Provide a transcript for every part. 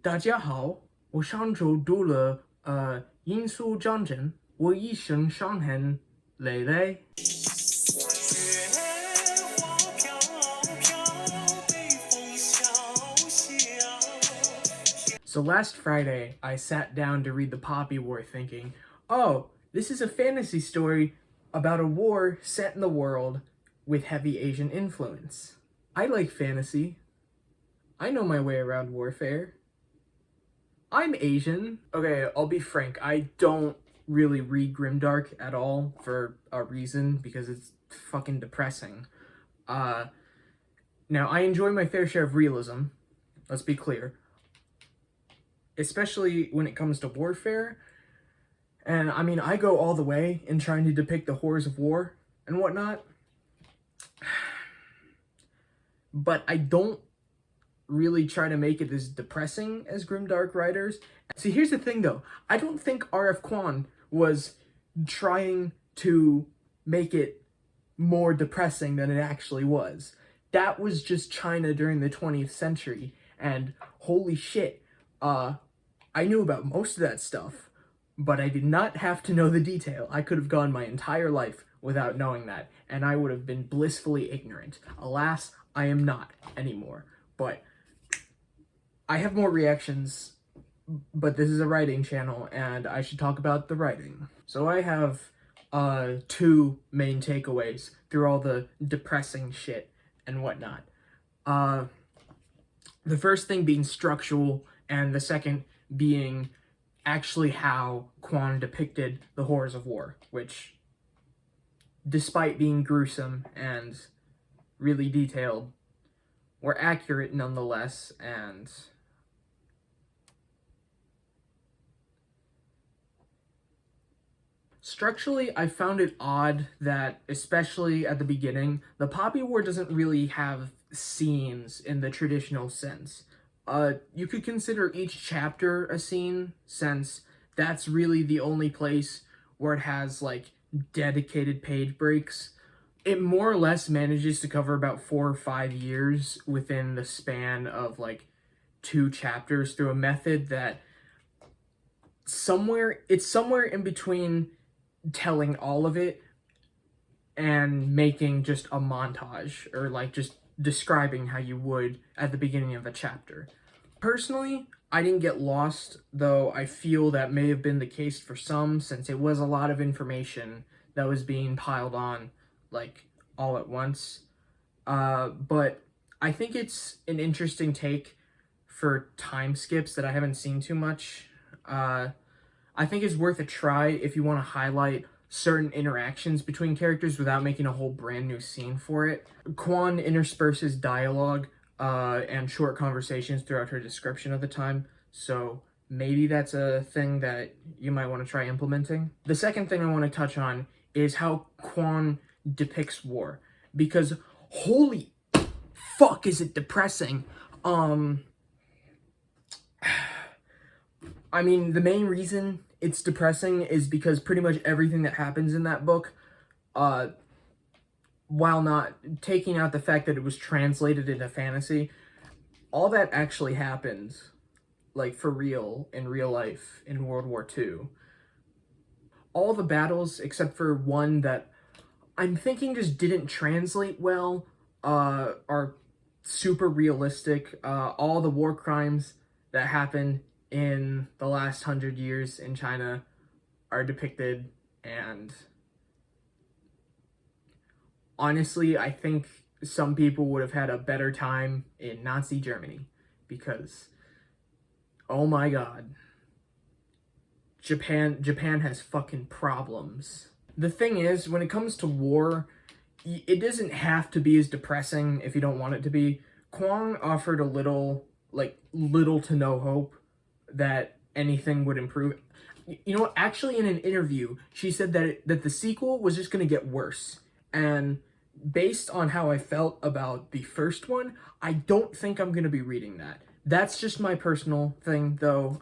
大家好，我上周读了《罂粟战争》，我一身伤痕累累。So last Friday, I sat down to read The Poppy War thinking, oh, this is a fantasy story about a war set in the world with heavy Asian influence. I like fantasy. I know my way around warfare. I'm Asian. Okay, I'll be frank, I don't really read grimdark at all for a reason, because it's fucking depressing. Now, I enjoy my fair share of realism, let's be clear. Especially when it comes to warfare. And I mean, I go all the way in trying to depict the horrors of war and whatnot. But I don't really try to make it as depressing as grimdark writers. See, here's the thing though. I don't think R.F. Kuang was trying to make it more depressing than it actually was. That was just China during the 20th century, and holy shit, I knew about most of that stuff, but I did not have to know the detail. I could have gone my entire life without knowing that, and I would have been blissfully ignorant. Alas, I am not anymore. But I have more reactions, but this is a writing channel, and I should talk about the writing. So I have two main takeaways through all the depressing shit and whatnot. The first thing being structural, and the second being actually how Kuang depicted the horrors of war, which, despite being gruesome and really detailed, were accurate nonetheless. And structurally, I found it odd that, especially at the beginning, the Poppy War doesn't really have scenes in the traditional sense. You could consider each chapter a scene, since that's really the only place where it has, like, dedicated page breaks. It more or less manages to cover about 4 or 5 years within the span of, like, 2 chapters through a method that it's somewhere in between telling all of it and making just a montage, or like just describing how you would at the beginning of a chapter. Personally, I didn't get lost, though I feel that may have been the case for some, since it was a lot of information that was being piled on, like, all at once. But I think it's an interesting take for time skips that I haven't seen too much. I think it's worth a try if you want to highlight certain interactions between characters without making a whole brand new scene for it. Kuang intersperses dialogue and short conversations throughout her description of the time, so maybe that's a thing that you might want to try implementing. The second thing I want to touch on is how Kuang depicts war, because holy fuck is it depressing. I mean, the main reason it's depressing is because pretty much everything that happens in that book, while not taking out the fact that it was translated into fantasy, all that actually happened, like, for real, in real life, in World War II. All the battles, except for one that I'm thinking just didn't translate well, are super realistic. All the war crimes that happened in the last 100 years in China are depicted, and honestly, I think some people would have had a better time in Nazi Germany, because, oh my god, Japan has fucking problems. The thing is, when it comes to war, it doesn't have to be as depressing if you don't want it to be. Kuang offered a little to no hope that anything would improve. You know what? Actually, in an interview, she said that the sequel was just going to get worse. And based on how I felt about the first one, I don't think I'm going to be reading that. That's just my personal thing, though.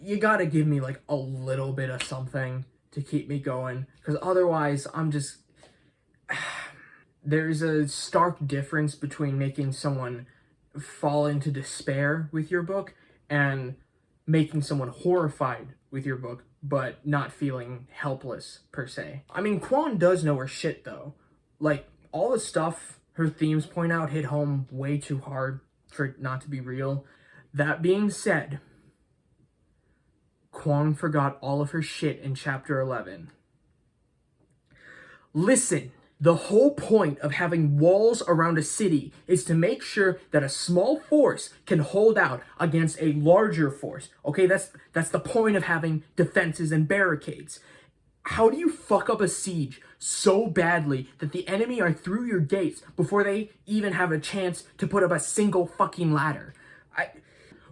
You gotta give me, like, a little bit of something to keep me going, because otherwise I'm just... There's a stark difference between making someone fall into despair with your book and making someone horrified with your book, but not feeling helpless per se. I mean, Kwan does know her shit though. Like, all the stuff her themes point out hit home way too hard for it not to be real. That being said, Kwan forgot all of her shit in chapter 11. Listen, the whole point of having walls around a city is to make sure that a small force can hold out against a larger force. Okay, that's the point of having defenses and barricades. How do you fuck up a siege so badly that the enemy are through your gates before they even have a chance to put up a single fucking ladder?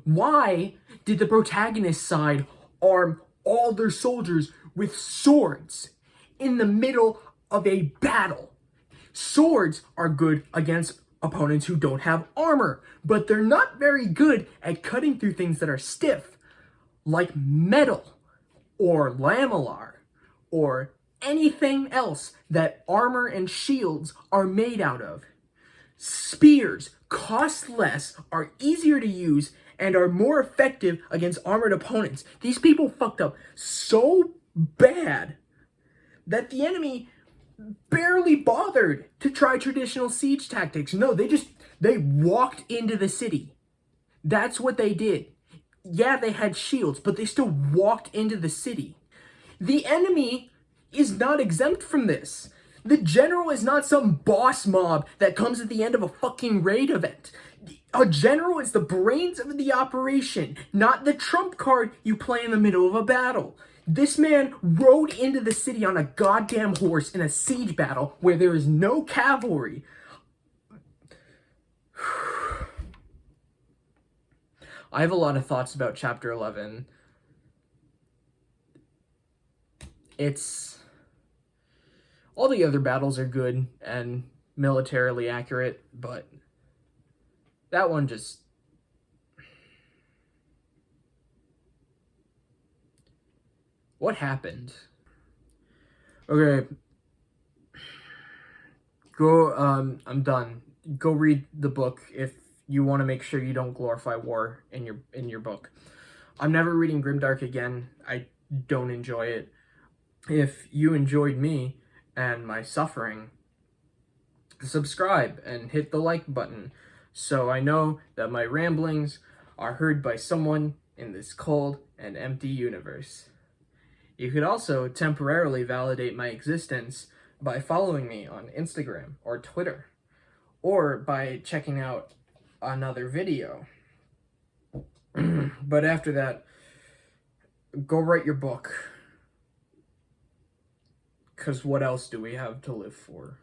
Why did the protagonist side arm all their soldiers with swords in the middle of a battle? Swords are good against opponents who don't have armor, but they're not very good at cutting through things that are stiff, like metal or lamellar or anything else that armor and shields are made out of. Spears cost less, are easier to use, and are more effective against armored opponents. These people fucked up so bad that the enemy barely bothered to try traditional siege tactics. No, they walked into the city. That's what they did. Yeah, they had shields, but they still walked into the city. The enemy is not exempt from this. The general is not some boss mob that comes at the end of a fucking raid event. A general is the brains of the operation, not the trump card you play in the middle of a battle. This man rode into the city on a goddamn horse in a siege battle where there is no cavalry. I have a lot of thoughts about chapter 11. All the other battles are good and militarily accurate, but that one just... What happened? Okay. I'm done. Go read the book if you want to make sure you don't glorify war in your book. I'm never reading grimdark again. I don't enjoy it. If you enjoyed me and my suffering, subscribe and hit the like button so I know that my ramblings are heard by someone in this cold and empty universe. You could also temporarily validate my existence by following me on Instagram or Twitter, or by checking out another video. But after that, go write your book. 'Cause what else do we have to live for?